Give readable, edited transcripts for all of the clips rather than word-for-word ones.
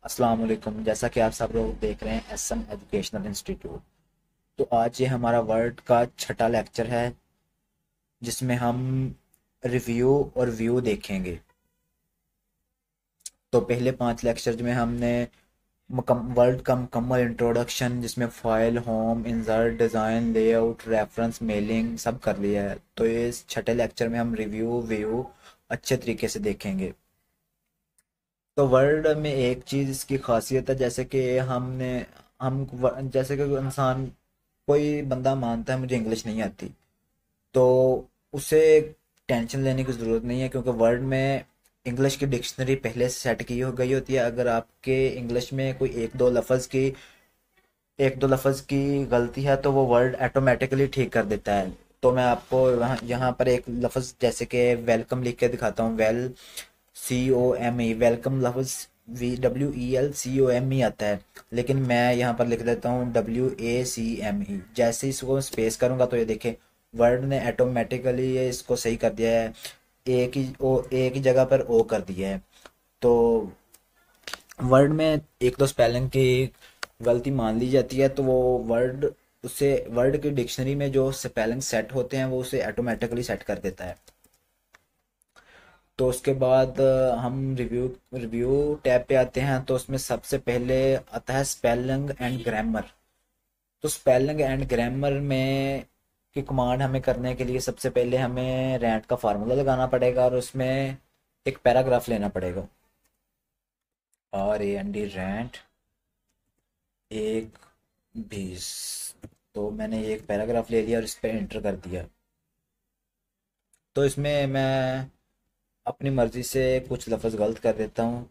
अस्सलाम वालेकुम। जैसा कि आप सब लोग देख रहे हैं एसएम एजुकेशनल इंस्टीट्यूट। तो आज ये हमारा वर्ड का छठा लेक्चर है जिसमें हम रिव्यू और व्यू देखेंगे। तो पहले 5 लेक्चर में हमने वर्ड का मुकम्मल इंट्रोडक्शन जिसमें file, home, insert, design, layout, reference, mailing सब कर लिया है। तो इस छठे लेक्चर में हम रिव्यू व्यू अच्छे तरीके से देखेंगे। तो वर्ड में एक चीज़ इसकी खासियत है, जैसे कि जैसे कि कोई इंसान, कोई बंदा मानता है मुझे इंग्लिश नहीं आती, तो उसे टेंशन लेने की ज़रूरत नहीं है, क्योंकि वर्ड में इंग्लिश की डिक्शनरी पहले से सेट की हो गई होती है। अगर आपके इंग्लिश में कोई एक दो लफ्ज़ की गलती है तो वो वर्ड ऑटोमेटिकली ठीक कर देता है। तो मैं आपको यहाँ पर एक लफ्ज़ जैसे कि वेलकम लिख के दिखाता हूँ। COME, वेलकम लफ्ज WELCOME आता है, लेकिन मैं यहाँ पर लिख देता हूँ WACME। जैसे ही इसको स्पेस करूँगा तो ये देखें, वर्ड ने ऑटोमेटिकली ये इसको सही कर दिया है। एक ही जगह पर ओ कर दिया है। तो वर्ड में एक दो स्पेलिंग की गलती मान ली जाती है तो वो वर्ड उसे वर्ड की डिक्शनरी में जो स्पेलिंग सेट होते हैं वो उसे ऑटोमेटिकली सेट कर देता है। तो उसके बाद हम रिव्यू रिव्यू टैब पे आते हैं। तो उसमें सबसे पहले आता है स्पेलिंग एंड ग्रामर। तो स्पेलिंग एंड ग्रामर में की कमांड हमें करने के लिए सबसे पहले हमें रैंट का फार्मूला लगाना पड़ेगा और उसमें एक पैराग्राफ लेना पड़ेगा। RAND रैंट 1:20। तो मैंने एक पैराग्राफ ले लिया और इस पर एंटर कर दिया। तो इसमें मैं अपनी मर्जी से कुछ लफ्ज़ गलत कर देता हूँ।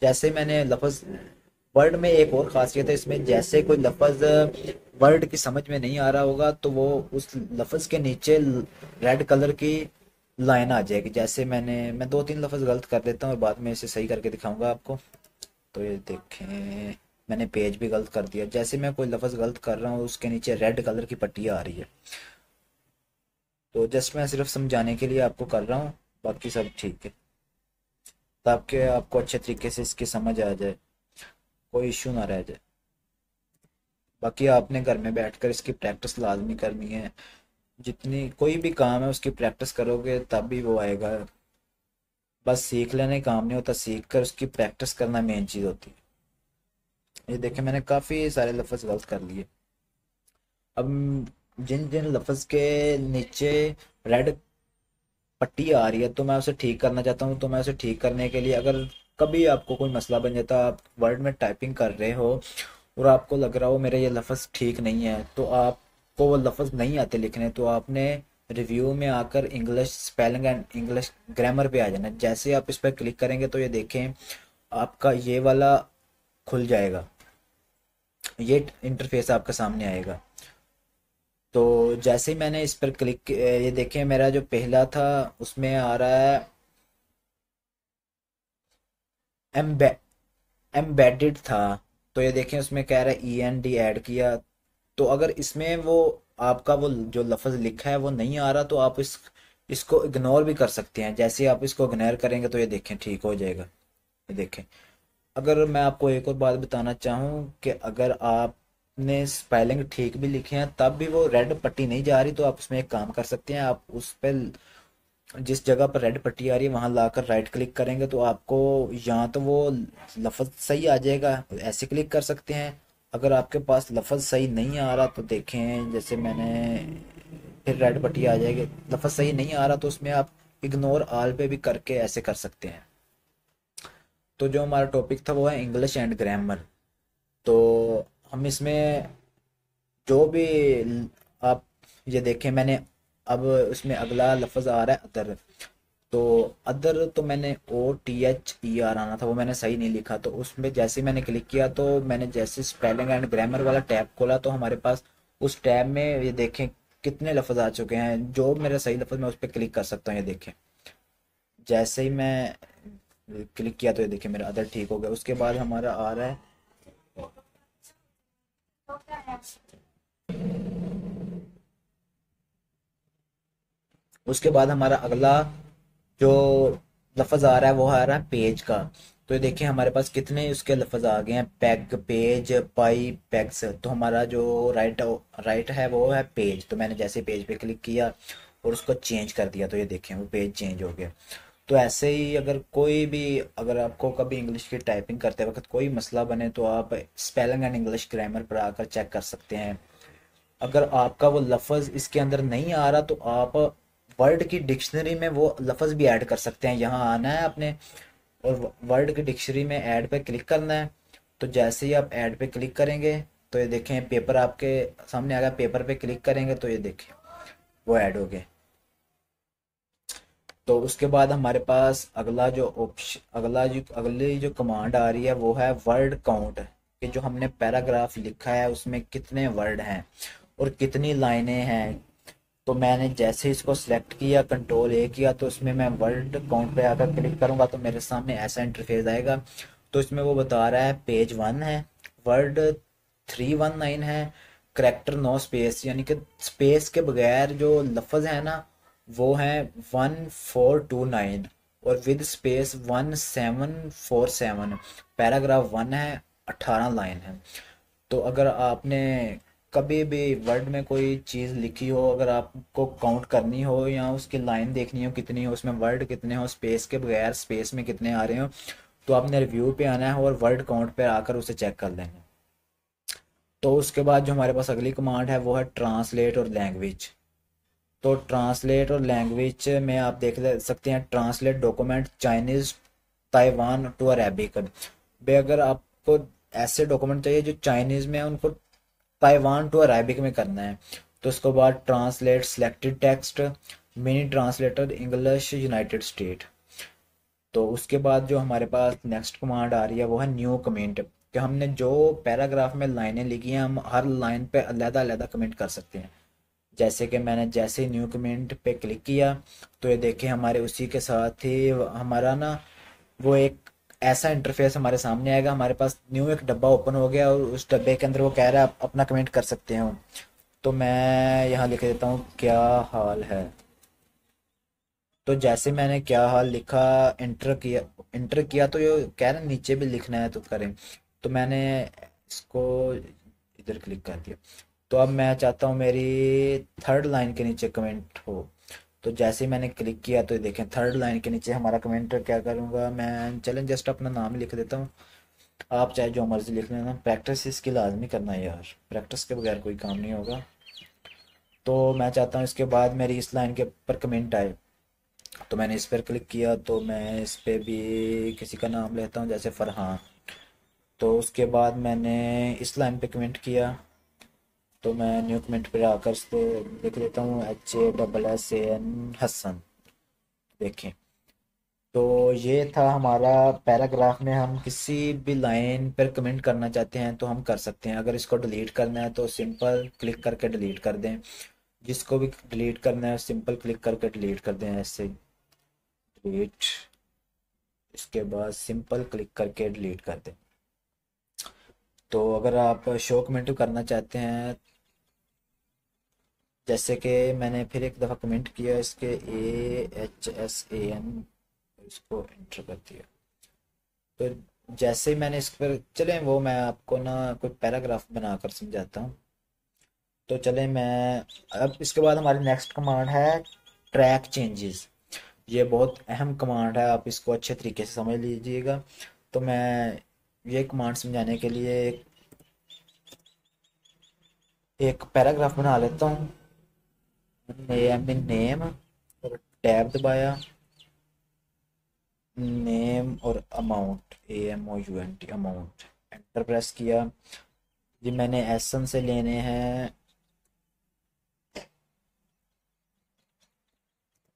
जैसे मैंने लफ्ज़ वर्ड में एक और खासियत है इसमें, जैसे कोई लफ्ज़ वर्ड की समझ में नहीं आ रहा होगा तो वो उस लफ्ज़ के नीचे रेड कलर की लाइन आ जाएगी। जैसे मैं दो तीन लफ्ज़ गलत कर देता हूँ और बाद में इसे सही करके दिखाऊंगा आपको। तो ये देखें, मैंने पेज भी गलत कर दिया। जैसे मैं कोई लफ्ज़ गलत कर रहा हूँ उसके नीचे रेड कलर की पट्टी आ रही है। तो जस्ट मैं सिर्फ समझाने के लिए आपको कर रहा हूँ, बाकी सब ठीक है, ताकि आपको अच्छे तरीके से इसकी समझ आ जाए, कोई इश्यू ना रह जाए। बाकी आपने घर में बैठकर इसकी प्रैक्टिस लाजमी करनी है। जितनी कोई भी काम है उसकी प्रैक्टिस करोगे तब भी वो आएगा। बस सीख लेने काम नहीं होता, सीख कर उसकी प्रैक्टिस करना मेन चीज़ होती है। ये देखें, मैंने काफ़ी सारे लफ्ज़ गलत कर लिए। अब जिन जिन लफ्ज़ के नीचे रेड पट्टी आ रही है तो मैं उसे ठीक करना चाहता हूँ। तो मैं उसे ठीक करने के लिए, अगर कभी आपको कोई मसला बन जाता है, आप वर्ड में टाइपिंग कर रहे हो और आपको लग रहा हो मेरे ये लफ्ज़ ठीक नहीं है, तो आपको वो लफ्ज़ नहीं आते लिखने, तो आपने रिव्यू में आकर English spelling and English grammar पे आ जाना। जैसे आप इस पर क्लिक करेंगे तो ये देखें, आपका ये वाला खुल जाएगा, ये इंटरफेस आपके सामने आएगा। तो जैसे ही मैंने इस पर ये देखें, मेरा जो पहला था उसमें आ रहा है एम्बे एम्बेडेड था। तो ये देखें, उसमें कह रहा है END ऐड किया। तो अगर इसमें वो आपका वो जो लफ्ज़ लिखा है वो नहीं आ रहा तो आप इसको इग्नोर भी कर सकते हैं। जैसे ही आप इसको इग्नोर करेंगे तो ये देखें ठीक हो जाएगा। ये देखें, अगर मैं आपको एक और बात बताना चाहूँ कि अगर आपने स्पेलिंग ठीक भी लिखे हैं तब भी वो रेड पट्टी नहीं जा रही, तो आप उसमें एक काम कर सकते हैं। आप उस पर जिस जगह पर रेड पट्टी आ रही है वहां लाकर राइट क्लिक करेंगे तो आपको यहाँ तो वो लफ्ज़ सही आ जाएगा, ऐसे क्लिक कर सकते हैं। अगर आपके पास लफ्ज़ सही नहीं आ रहा तो देखें, जैसे मैंने फिर रेड पट्टी आ जाएगी, लफ्ज़ सही नहीं आ रहा तो उसमें आप इग्नोर ऑल पे भी करके ऐसे कर सकते हैं। तो जो हमारा टॉपिक था वो है इंग्लिश एंड ग्रामर। तो हम इसमें जो भी आप ये देखें, मैंने अब उसमें अगला लफ्ज़ आ रहा है अदर। तो अदर तो मैंने OTHER आना था, वो मैंने सही नहीं लिखा। तो उसमें जैसे ही मैंने क्लिक किया तो मैंने जैसे स्पेलिंग एंड ग्रामर वाला टैब खोला तो हमारे पास उस टैब में ये देखें कितने लफ्ज़ आ चुके हैं। जो मेरा सही लफ्ज़ मैं उस पर क्लिक कर सकता हूँ। ये देखें, जैसे ही मैं क्लिक किया तो ये देखें मेरा अदर ठीक हो गया। उसके बाद हमारा आ रहा है, उसके बाद हमारा अगला जो लफ्ज़ आ रहा है वो आ रहा है पेज का। तो ये देखिए हमारे पास कितने उसके लफ्ज आ गए हैं, पैग, पेज, पाई, पैग्स। तो हमारा जो राइट राइट है वो है पेज। तो मैंने जैसे पेज पे क्लिक किया और उसको चेंज कर दिया, तो ये देखें वो पेज चेंज हो गया। तो ऐसे ही अगर कोई भी, अगर आपको कभी इंग्लिश की टाइपिंग करते वक्त कोई मसला बने तो आप स्पेलिंग एंड इंग्लिश ग्रामर पर आकर चेक कर सकते हैं। अगर आपका वो लफ्ज़ इसके अंदर नहीं आ रहा तो आप वर्ड की डिक्शनरी में वो लफ्ज़ भी ऐड कर सकते हैं। यहाँ आना है आपने और वर्ड की डिक्शनरी में ऐड पे क्लिक करना है। तो जैसे ही आप ऐड पे क्लिक करेंगे तो ये देखें पेपर आपके सामने आ गया। पेपर पे क्लिक करेंगे तो ये देखें वो ऐड हो गए। तो उसके बाद हमारे पास अगला जो ऑप्शन, अगली जो कमांड आ रही है वो है वर्ड काउंट, कि जो हमने पैराग्राफ लिखा है उसमें कितने वर्ड हैं और कितनी लाइनें हैं। तो मैंने जैसे इसको सिलेक्ट किया, कंट्रोल ए किया, तो इसमें मैं वर्ड काउंट पे आकर क्लिक करूंगा तो मेरे सामने ऐसा इंटरफेस आएगा। तो इसमें वो बता रहा है पेज 1 है, वर्ड 319 है, करेक्टर नो स्पेस, यानी कि स्पेस के बगैर जो लफ्ज है ना वो है 1429, और विद स्पेस 1747। पैराग्राफ 1 है, 18 लाइन है। तो अगर आपने कभी भी वर्ड में कोई चीज़ लिखी हो, अगर आपको काउंट करनी हो या उसकी लाइन देखनी हो कितनी हो, उसमें वर्ड कितने हो, स्पेस के बगैर स्पेस में कितने आ रहे हो, तो आपने रिव्यू पे आना है और वर्ड काउंट पे आकर उसे चेक कर लेना। तो उसके बाद जो हमारे पास अगली कमांड है वो है ट्रांसलेट और लैंग्वेज। तो ट्रांसलेट और लैंग्वेज में आप सकते हैं translate document Chinese Taiwan to Arabic. भाई अगर आपको ऐसे डॉक्यूमेंट चाहिए जो चाइनीज में है उनको ताइवान टू अरेबिक में करना है। तो उसके बाद translate selected text, mini translator English United state. तो उसके बाद जो हमारे पास नेक्स्ट कमांड आ रही है वो है न्यू कमेंट, कि हमने जो पैराग्राफ में लाइनें लिखी हैं हम हर लाइन पे अलग अलग कमेंट कर सकते हैं। जैसे कि मैंने जैसे न्यू कमेंट पे क्लिक किया तो ये देखें हमारे उसी के साथ ही हमारा ना वो एक ऐसा इंटरफेस हमारे सामने आएगा। हमारे पास न्यू एक डब्बा ओपन हो गया और उस डब्बे के अंदर वो कह रहा है आप अपना कमेंट कर सकते हो। तो मैं यहाँ लिख देता हूँ क्या हाल है। तो जैसे मैंने क्या हाल लिखा, इंटर किया तो ये कह रहा है नीचे भी लिखना है तो करें। तो मैंने इसको इधर क्लिक कर दिया। तो अब मैं चाहता हूँ मेरी थर्ड लाइन के नीचे कमेंट हो। तो जैसे ही मैंने क्लिक किया तो ये देखें थर्ड लाइन के नीचे हमारा कमेंट क्या करूँगा मैं, चलें जस्ट अपना नाम लिख देता हूँ। आप चाहे जो मर्जी लिख लेना, प्रैक्टिस इसकी लाजमी करना है यार, प्रैक्टिस के बगैर कोई काम नहीं होगा। तो मैं चाहता हूँ इसके बाद मेरी इस लाइन के ऊपर कमेंट आए। तो मैंने इस पर क्लिक किया तो मैं इस पे भी किसी का नाम लेता हूँ जैसे फरहान। तो उसके बाद मैंने इस लाइन पे कमेंट किया तो मैं न्यू कमेंट पे आकर इस पे लिख लेता हूँ HASSAN हसन। देखें तो ये था हमारा पैराग्राफ में हम किसी भी लाइन पर कमेंट करना चाहते हैं तो हम कर सकते हैं। अगर इसको डिलीट करना है तो सिंपल क्लिक करके डिलीट कर दें, जिसको भी डिलीट करना है सिंपल क्लिक करके डिलीट कर दें, ऐसे डिलीट। इसके बाद सिंपल क्लिक करके डिलीट कर दें। तो अगर आप शो कमेंट करना चाहते हैं, जैसे कि मैंने फिर एक दफ़ा कमेंट किया इसके AHSAN, इसको एंटर कर दिया। तो जैसे ही मैंने इस पर चलें, वो मैं आपको ना कोई पैराग्राफ बनाकर समझाता हूँ। तो चलें मैं अब इसके बाद हमारी नेक्स्ट कमांड है ट्रैक चेंजेस। ये बहुत अहम कमांड है, आप इसको अच्छे तरीके से समझ लीजिएगा। तो मैं ये कमांड समझाने के लिए एक पैराग्राफ बना लेता हूँ। नेम और टैब दबाया, नेम और amount AMOUNT amount, enter press किया। जी मैंने एसन से लेने हैं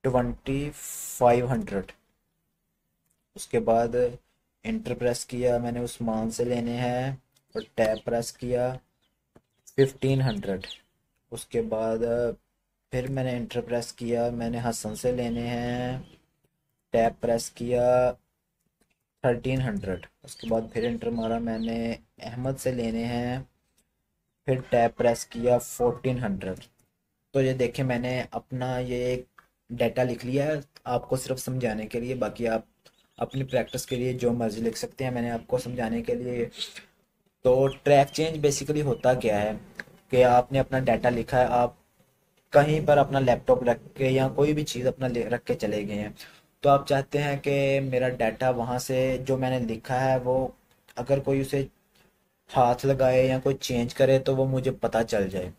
2500। उसके बाद एंटर प्रेस किया, मैंने उस्मान से लेने हैं और टैब प्रेस किया 1500। उसके बाद फिर मैंने एंटर प्रेस किया, मैंने हसन से लेने हैं, टैब प्रेस किया 1300। उसके बाद फिर एंटर मारा, मैंने अहमद से लेने हैं, फिर टैब प्रेस किया 1400। तो ये देखें मैंने अपना ये एक डाटा लिख लिया है आपको सिर्फ समझाने के लिए, बाकी आप अपनी प्रैक्टिस के लिए जो मर्जी लिख सकते हैं, मैंने आपको समझाने के लिए। तो ट्रैक चेंज बेसिकली होता क्या है कि आपने अपना डाटा लिखा है, आप कहीं पर अपना लैपटॉप रख के या कोई भी चीज़ अपना रख के चले गए हैं, तो आप चाहते हैं कि मेरा डाटा वहाँ से जो मैंने लिखा है वो अगर कोई उसे हाथ लगाए या कोई चेंज करे तो वो मुझे पता चल जाए।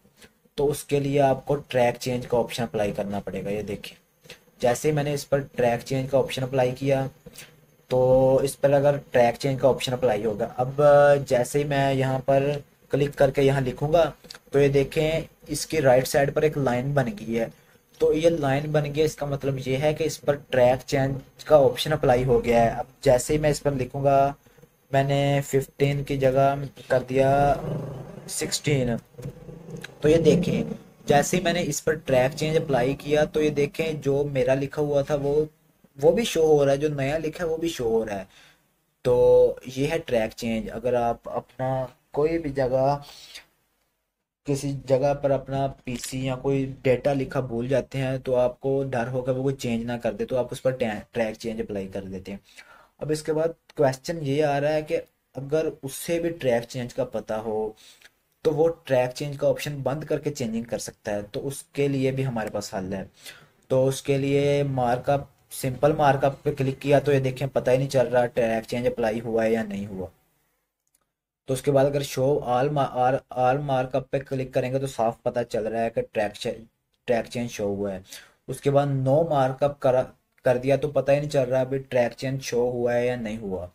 तो उसके लिए आपको ट्रैक चेंज का ऑप्शन अप्लाई करना पड़ेगा। ये देखिए, जैसे ही मैंने इस पर ट्रैक चेंज का ऑप्शन अप्लाई किया, तो इस पर अगर ट्रैक चेंज का ऑप्शन अप्लाई होगा, अब जैसे ही मैं यहाँ पर क्लिक करके यहाँ लिखूंगा, तो ये देखें इसकी राइट साइड पर एक लाइन बन गई है। तो ये लाइन बन गई है, इसका मतलब ये है कि इस पर ट्रैक चेंज का ऑप्शन अप्लाई हो गया है। अब जैसे ही मैं इस पर लिखूंगा, मैंने 15 की जगह कर दिया 16। तो ये देखें, जैसे ही मैंने इस पर ट्रैक चेंज अप्लाई किया, तो ये देखें जो मेरा लिखा हुआ था वो भी शो हो रहा है, जो नया लिखा है वो भी शो हो रहा है। तो ये है ट्रैक चेंज। अगर आप अपना कोई भी जगह, किसी जगह पर अपना पीसी या कोई डेटा लिखा भूल जाते हैं, तो आपको डर होगा वो कोई चेंज ना कर दे, तो आप उस पर ट्रैक चेंज अप्लाई कर देते हैं। अब इसके बाद क्वेश्चन ये आ रहा है कि अगर उससे भी ट्रैक चेंज का पता हो, तो वो ट्रैक चेंज का ऑप्शन बंद करके चेंजिंग कर सकता है। तो उसके लिए भी हमारे पास हल है। तो उसके लिए मार्कअप, सिंपल मार्कअप पे क्लिक किया, तो ये देखें पता ही नहीं चल रहा ट्रैक चेंज अप्लाई हुआ है या नहीं हुआ। तो उसके बाद अगर शो ऑल मार्कअप पे क्लिक करेंगे, तो साफ पता चल रहा है कि ट्रैक चेंज शो हुआ है। उसके बाद नो मार्कअप कर दिया, तो पता ही नहीं चल रहा अभी ट्रैक चेंज शो हुआ है या नहीं हुआ।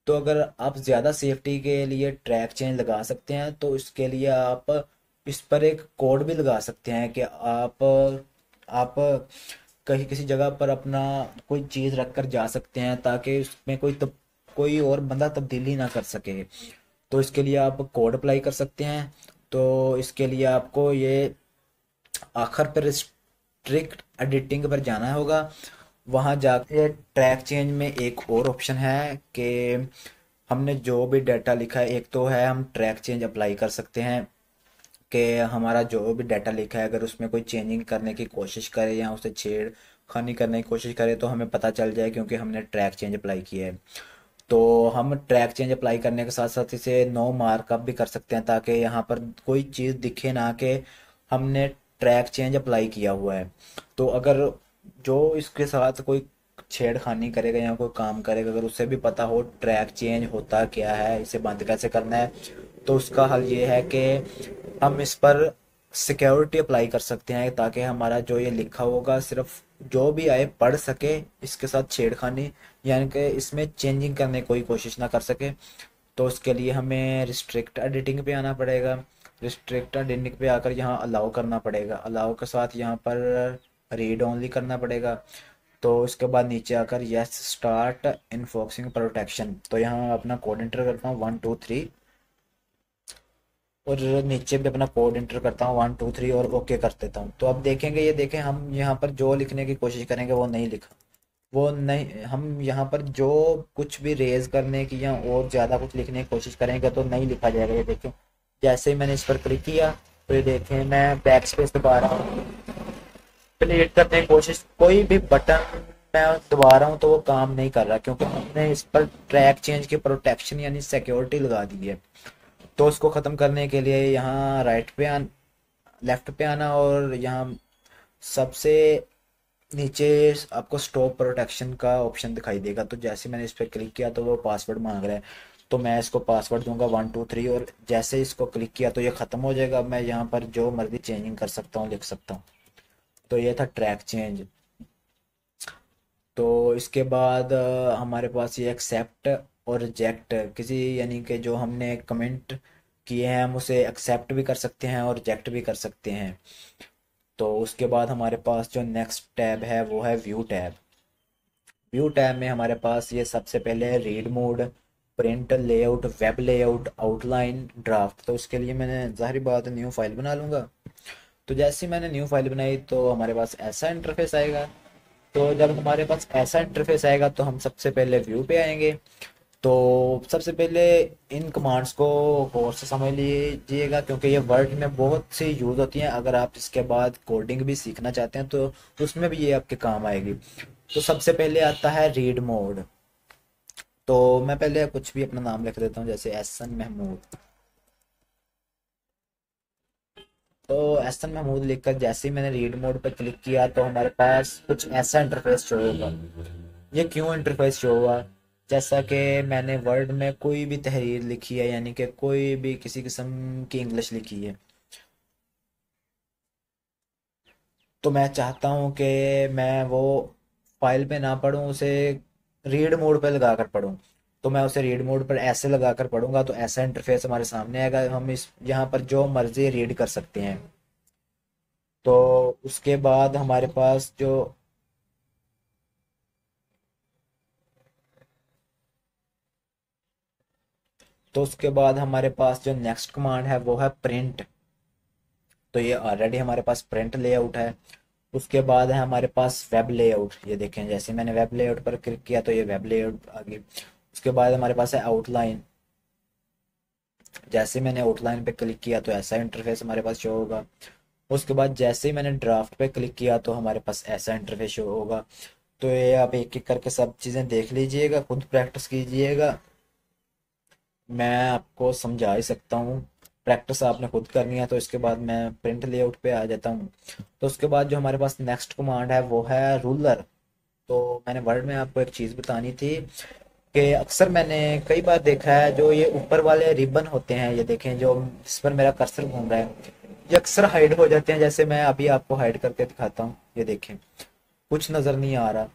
तो अगर आप ज़्यादा सेफ्टी के लिए ट्रैक चेंज लगा सकते हैं, तो इसके लिए आप इस पर एक कोड भी लगा सकते हैं कि आप कहीं किसी जगह पर अपना कोई चीज़ रख कर जा सकते हैं, ताकि उसमें कोई और बंदा तब्दीली ना कर सके। तो इसके लिए आप कोड अप्लाई कर सकते हैं। तो इसके लिए आपको ये आखिर पर रिस्ट्रिक्ट एडिटिंग पर जाना होगा। वहाँ जाके ट्रैक चेंज में एक और ऑप्शन है कि हमने जो भी डाटा लिखा है, एक तो है हम ट्रैक चेंज अप्लाई कर सकते हैं कि हमारा जो भी डाटा लिखा है अगर उसमें कोई चेंजिंग करने की कोशिश करे या उसे छेड़खानी करने की कोशिश करे, तो हमें पता चल जाए क्योंकि हमने ट्रैक चेंज अप्लाई किया है। तो हम ट्रैक चेंज अप्लाई करने के साथ साथ इसे नो मार्कअप भी कर सकते हैं, ताकि यहाँ पर कोई चीज़ दिखे ना कि हमने ट्रैक चेंज अप्लाई किया हुआ है। तो अगर जो इसके साथ कोई छेड़खानी करेगा या कोई काम करेगा, अगर उसे भी पता हो ट्रैक चेंज होता क्या है, इसे बंद कैसे करना है, तो उसका हल ये है कि हम इस पर सिक्योरिटी अप्लाई कर सकते हैं, ताकि हमारा जो ये लिखा होगा सिर्फ जो भी आए पढ़ सके, इसके साथ छेड़खानी यानी कि इसमें चेंजिंग करने की कोई कोशिश ना कर सके। तो उसके लिए हमें रिस्ट्रिक्ट एडिटिंग पे आना पड़ेगा। रिस्ट्रिक्ट एडिटिंग पे आकर यहाँ अलाउ करना पड़ेगा, अलाउ के साथ यहाँ पर रीड ओनली करना पड़ेगा। तो उसके बाद नीचे आकर यस स्टार्ट इनफॉक्सिंग प्रोटेक्शन, तो यहाँ अपना कोड एंटर करता हूँ 1 2 3, और नीचे भी अपना कोड एंटर करता हूँ 1 2 3 और ओके कर देता हूँ। तो अब देखेंगे, ये देखें हम यहाँ पर जो लिखने की कोशिश करेंगे वो नहीं लिखा, वो नहीं, हम यहाँ पर जो कुछ भी रेज करने की या और ज़्यादा कुछ लिखने की कोशिश करेंगे तो नहीं लिखा जाएगा। ये देखें, जैसे ही मैंने इस पर क्लिक किया, तो ये देखें मैं बैक स्पेस दबा रहा हूँ, क्लिक करने की कोशिश, कोई भी बटन मैं दबा रहा हूँ तो वो काम नहीं कर रहा, क्योंकि हमने इस पर ट्रैक चेंज की प्रोटेक्शन यानी सिक्योरिटी लगा दी है। तो उसको ख़त्म करने के लिए यहाँ लेफ्ट पे आना, और यहाँ सबसे नीचे आपको स्टॉप प्रोटेक्शन का ऑप्शन दिखाई देगा। तो जैसे मैंने इस पर क्लिक किया, तो वो पासवर्ड मांग रहा है, तो मैं इसको पासवर्ड दूंगा 1 2 3, और जैसे इसको क्लिक किया तो ये ख़त्म हो जाएगा। मैं यहाँ पर जो मर्जी चेंजिंग कर सकता हूँ, लिख सकता हूँ। तो ये था ट्रैक चेंज। तो इसके बाद हमारे पास ये एक्सेप्ट और रिजेक्ट, किसी यानी कि जो हमने कमेंट किए हैं हम उसे एक्सेप्ट भी कर सकते हैं और रिजेक्ट भी कर सकते हैं। तो उसके बाद हमारे पास जो नेक्स्ट टैब है वो है व्यू टैब। व्यू टैब में हमारे पास ये सबसे पहले है read mode, print, layout, web layout, outline, draft. तो इसके लिए मैंने जाहिर बात न्यू फाइल बना लूँगा। तो जैसे ही मैंने न्यू फाइल बनाई, तो हमारे पास ऐसा इंटरफेस आएगा। तो जब हमारे पास ऐसा इंटरफेस आएगा, तो हम सबसे पहले व्यू पे आएंगे। तो सबसे पहले इन कमांड्स को गौर से समझ लीजिएगा, क्योंकि ये वर्ड में बहुत सी यूज़ होती हैं। अगर आप इसके बाद कोडिंग भी सीखना चाहते हैं तो उसमें भी ये आपके काम आएगी। तो सबसे पहले आता है रीड मोड। तो मैं पहले कुछ भी अपना नाम लिख देता हूँ, जैसे एहसन महमूद। तो एहसन महमूद लिखकर जैसे ही मैंने रीड मोड पर क्लिक किया तो हमारे पास कुछ ऐसा इंटरफेस शो होगा। ये क्यों इंटरफेस शो हुआ? जैसा कि मैंने वर्ड में कोई भी तहरीर लिखी है, यानी कि कोई भी किसी किस्म की इंग्लिश लिखी है, तो मैं चाहता हूँ कि मैं वो फाइल पे ना पढूं, उसे रीड मोड पे लगा कर पढूं। तो मैं उसे रीड मोड पर ऐसे लगा कर पढूंगा तो ऐसा इंटरफेस हमारे सामने आएगा, हम इस यहाँ पर जो मर्जी रीड कर सकते हैं। तो उसके बाद हमारे पास जो तो उसके बाद हमारे पास जो नेक्स्ट कमांड है वो है प्रिंट। तो ये ऑलरेडी हमारे पास प्रिंट लेआउट है। उसके बाद है हमारे पास वेब लेआउट। ये देखें, जैसे मैंने वेब लेआउट पर क्लिक किया तो ये वेब लेआउट आ गई। उसके बाद हमारे पास है आउटलाइन। जैसे मैंने आउटलाइन पे क्लिक किया तो ऐसा इंटरफेस हमारे पास शो होगा। उसके बाद जैसे ही मैंने ड्राफ्ट पे क्लिक किया तो हमारे पास ऐसा इंटरफेस शो होगा। तो ये आप एक एक करके सब चीज़ें देख लीजिएगा, खुद प्रैक्टिस कीजिएगा। मैं आपको समझा ही सकता हूँ, प्रैक्टिस आपने खुद करनी है। तो इसके बाद मैं प्रिंट लेआउट पे आ जाता हूँ। तो उसके बाद जो हमारे पास नेक्स्ट कमांड है वो है रूलर। तो मैंने वर्ड में आपको एक चीज़ बतानी थी कि अक्सर मैंने कई बार देखा है, जो ये ऊपर वाले रिबन होते हैं, ये देखें जो जिस पर मेरा कर्सर घूम रहा है, ये अक्सर हाइड हो जाते हैं। जैसे मैं अभी आपको हाइड करके दिखाता हूँ, ये देखें कुछ नज़र नहीं आ रहा।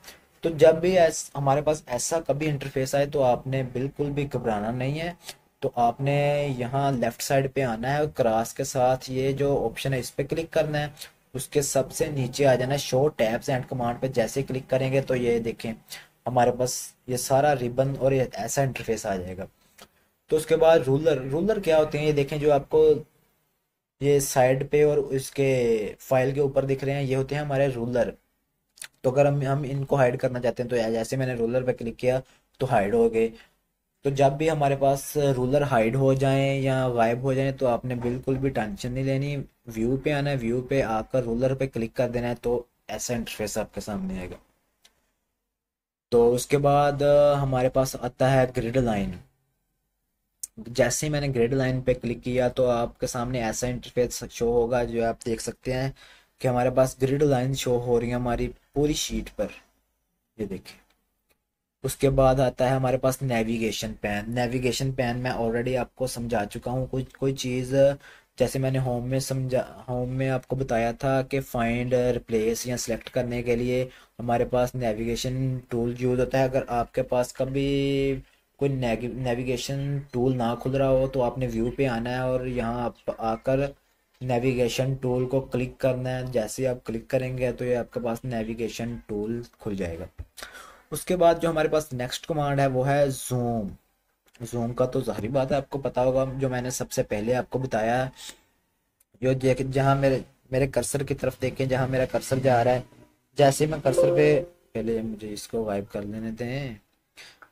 तो जब भी हमारे पास ऐसा कभी इंटरफेस आए तो आपने बिल्कुल भी घबराना नहीं है। तो आपने यहाँ लेफ्ट साइड पे आना है और क्रॉस के साथ ये जो ऑप्शन है इस पे क्लिक करना है। उसके सबसे नीचे आ जाना है शो टैब्स एंड कमांड पे। जैसे क्लिक करेंगे तो ये देखें हमारे पास ये सारा रिबन और ये ऐसा इंटरफेस आ जाएगा। तो उसके बाद रूलर। रूलर क्या होते हैं? ये देखें जो आपको ये साइड पे और इसके फाइल के ऊपर दिख रहे हैं, ये होते हैं हमारे रूलर। तो अगर हम इनको हाइड करना चाहते हैं तो जैसे मैंने रूलर पे क्लिक किया तो हाइड हो गए। तो जब भी हमारे पास रूलर हाइड हो जाएं या गायब हो जाएं तो आपने बिल्कुल भी टेंशन नहीं लेनी। व्यू पे आना है, व्यू पे आकर रूलर पे क्लिक कर देना है तो ऐसा इंटरफेस आपके सामने आएगा। तो उसके बाद हमारे पास आता है ग्रिड लाइन। जैसे ही मैंने ग्रिड लाइन पे क्लिक किया तो आपके सामने ऐसा इंटरफेस शो होगा, जो आप देख सकते हैं कि हमारे पास ग्रिड लाइन शो हो रही है हमारी पूरी शीट पर। ये देखिए। उसके बाद आता है हमारे पास नेविगेशन पैन। नेविगेशन पैन मैं ऑलरेडी आपको समझा चुका हूँ। कोई कोई चीज़ जैसे मैंने होम में आपको बताया था कि फाइंड, रिप्लेस या सिलेक्ट करने के लिए हमारे पास नेविगेशन टूल यूज होता है। अगर आपके पास कभी कोई नेविगेशन टूल ना खुल रहा हो तो आपने व्यू पे आना है और यहाँ आप आकर नेविगेशन टूल को क्लिक करना है। जैसे ही आप क्लिक करेंगे तो ये आपके पास नेविगेशन टूल खुल जाएगा। उसके बाद जो हमारे पास नेक्स्ट कमांड है वो है जूम। जूम का तो जाहिर बात है आपको पता होगा, जो मैंने सबसे पहले आपको बताया है। जो जहाँ मेरे मेरे कर्सर की तरफ देखें, जहाँ मेरा कर्सर जा रहा है, जैसे ही मैं कर्सर पे, पहले मुझे इसको वाइप कर लेने दें।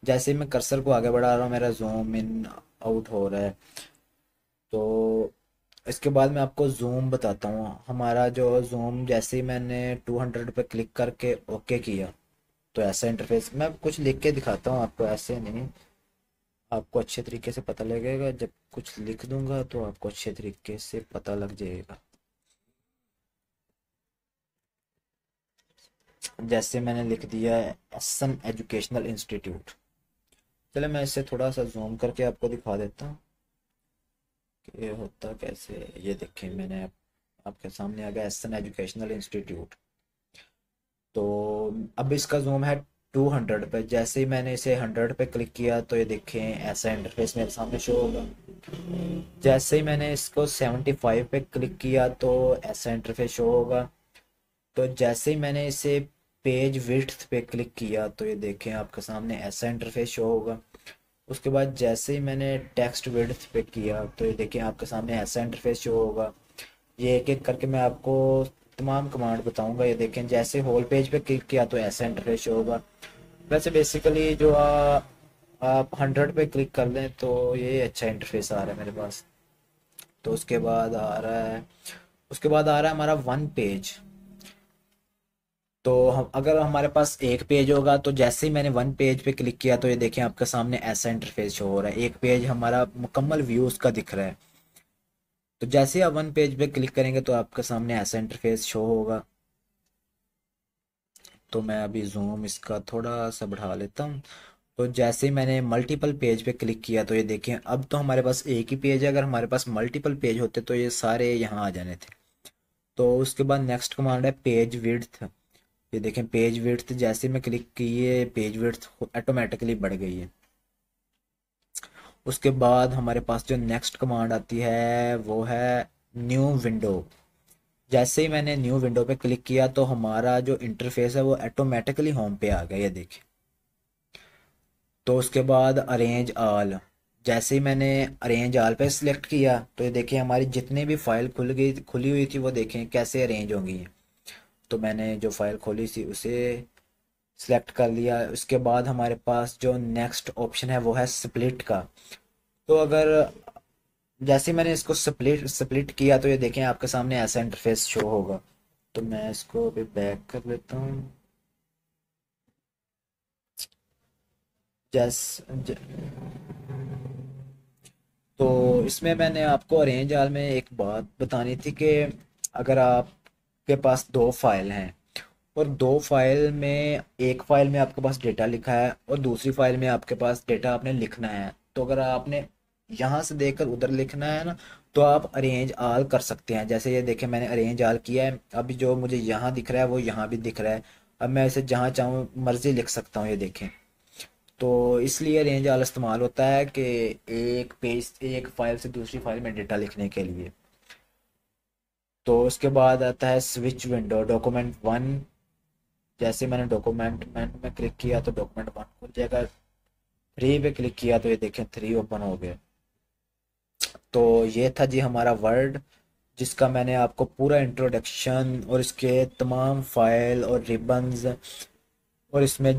जैसे ही मैं कर्सर को आगे बढ़ा रहा हूँ मेरा जूम इन आउट हो रहा है। तो इसके बाद मैं आपको जूम बताता हूँ। हमारा जो जूम, जैसे ही मैंने 200 पे क्लिक करके ओके किया तो ऐसा इंटरफेस, मैं कुछ लिख के दिखाता हूँ आपको, ऐसे नहीं। आपको अच्छे तरीके से पता लगेगा, जब कुछ लिख दूंगा तो आपको अच्छे तरीके से पता लग जाएगा। जैसे मैंने लिख दिया है एसन एजुकेशनल इंस्टीट्यूट। चले मैं इसे थोड़ा सा जूम करके आपको दिखा देता हूँ कि होता कैसे है। ये देखें, मैंने आपके सामने आ गया एसन एजुकेशनल इंस्टीट्यूट। तो अब इसका जूम है 200 पे। जैसे ही मैंने इसे 100 पे क्लिक किया तो ये देखें ऐसा इंटरफेस मेरे सामने शो होगा। जैसे ही मैंने इसको 75 पे क्लिक किया तो ऐसा इंटरफेस शो होगा। तो जैसे ही मैंने इसे पेज विड्थ पे क्लिक किया तो ये देखें आपके सामने ऐसा इंटरफेस शो होगा। उसके बाद जैसे ही मैंने टेक्स्ट विड्थ पे किया तो ये देखें आपके सामने ऐसा इंटरफेस शो होगा। ये एक एक करके मैं आपको तमाम कमांड बताऊंगा। ये देखें जैसे होल पेज पे क्लिक किया तो ऐसा इंटरफेस शो होगा। वैसे बेसिकली जो आप 100 पे क्लिक कर लें तो ये अच्छा इंटरफेस आ रहा है मेरे पास। तो उसके बाद आ रहा है हमारा वन पेज। तो हम अगर हमारे पास एक पेज होगा तो जैसे ही मैंने वन पेज पे क्लिक किया तो ये देखें आपके सामने ऐसा इंटरफेस शो हो रहा है, एक पेज हमारा मुकम्मल व्यू उसका दिख रहा है। तो जैसे ही आप वन पेज पे क्लिक करेंगे तो आपके सामने ऐसा इंटरफेस शो होगा। तो मैं अभी जूम इसका थोड़ा सा बढ़ा लेता हूँ। तो जैसे ही मैंने मल्टीपल पेज पे क्लिक किया तो ये देखें अब तो हमारे पास एक ही पेज है, अगर हमारे पास मल्टीपल पेज होते तो ये सारे यहाँ आ जाने थे। तो उसके बाद नेक्स्ट कमांड है पेज विड्थ। ये देखें पेज विड्थ जैसे मैं क्लिक किए पेज विड्थ ऑटोमेटिकली बढ़ गई है। उसके बाद हमारे पास जो नेक्स्ट कमांड आती है वो है न्यू विंडो। जैसे ही मैंने न्यू विंडो पे क्लिक किया तो हमारा जो इंटरफेस है वो ऑटोमेटिकली होम पे आ गया, ये देखिए। तो उसके बाद अरेंज आल। जैसे ही मैंने अरेंज आल पे सिलेक्ट किया तो ये देखिए हमारी जितनी भी फाइल खुली हुई थी वो देखें कैसे अरेंज होंगी। तो मैंने जो फाइल खोली थी उसे सिलेक्ट कर लिया। उसके बाद हमारे पास जो नेक्स्ट ऑप्शन है वो है स्प्लिट का। तो अगर जैसे ही मैंने इसको स्प्लिट स्प्लिट किया तो ये देखें आपके सामने ऐसा इंटरफेस शो होगा। तो मैं इसको अभी बैक कर लेता हूँ। जैस ज, तो इसमें मैंने आपको अरेंज आल में एक बात बतानी थी कि अगर आपके पास दो फाइल हैं और दो फाइल में एक फाइल में आपके पास डेटा लिखा है और दूसरी फाइल में आपके पास डेटा आपने लिखना है, तो अगर आपने यहाँ से देखकर उधर लिखना है ना तो आप अरेंज आल कर सकते हैं। जैसे ये देखें मैंने अरेंज आल किया है, अभी जो मुझे यहाँ दिख रहा है वो यहाँ भी दिख रहा है। अब मैं इसे जहाँ चाहूँ मर्जी लिख सकता हूँ, ये देखें। तो इसलिए अरेंज आल इस्तेमाल होता है कि एक पेज एक फाइल से दूसरी फाइल में डेटा लिखने के लिए। तो उसके बाद आता है स्विच विंडो डॉक्यूमेंट वन। जैसे मैंने डॉक्यूमेंट में क्लिक किया तो डॉक्यूमेंट वन खुल जाएगा। थ्री पे क्लिक किया तो ये देखें थ्री ओपन हो गया। तो ये था जी हमारा वर्ड, जिसका मैंने आपको पूरा इंट्रोडक्शन और इसके तमाम फाइल और रिबन्स और इसमें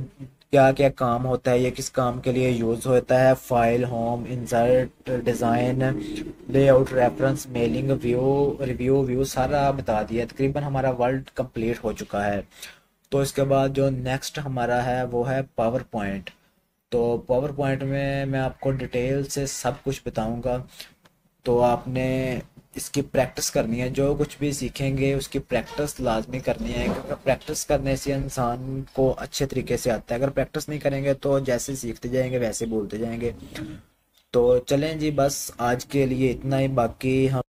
क्या क्या काम होता है, ये किस काम के लिए यूज़ होता है, file home insert design layout reference mailing view review view सारा बता दिया। तकरीबन हमारा वर्ड कंप्लीट हो चुका है। तो इसके बाद जो नेक्स्ट हमारा है वो है पावर पॉइंट। तो पावर पॉइंट में मैं आपको डिटेल से सब कुछ बताऊंगा। तो आपने इसकी प्रैक्टिस करनी है, जो कुछ भी सीखेंगे उसकी प्रैक्टिस लाजमी करनी है, क्योंकि प्रैक्टिस करने से इंसान को अच्छे तरीके से आता है। अगर प्रैक्टिस नहीं करेंगे तो जैसे सीखते जाएंगे वैसे बोलते जाएंगे। तो चलें जी, बस आज के लिए इतना ही। बाकी हम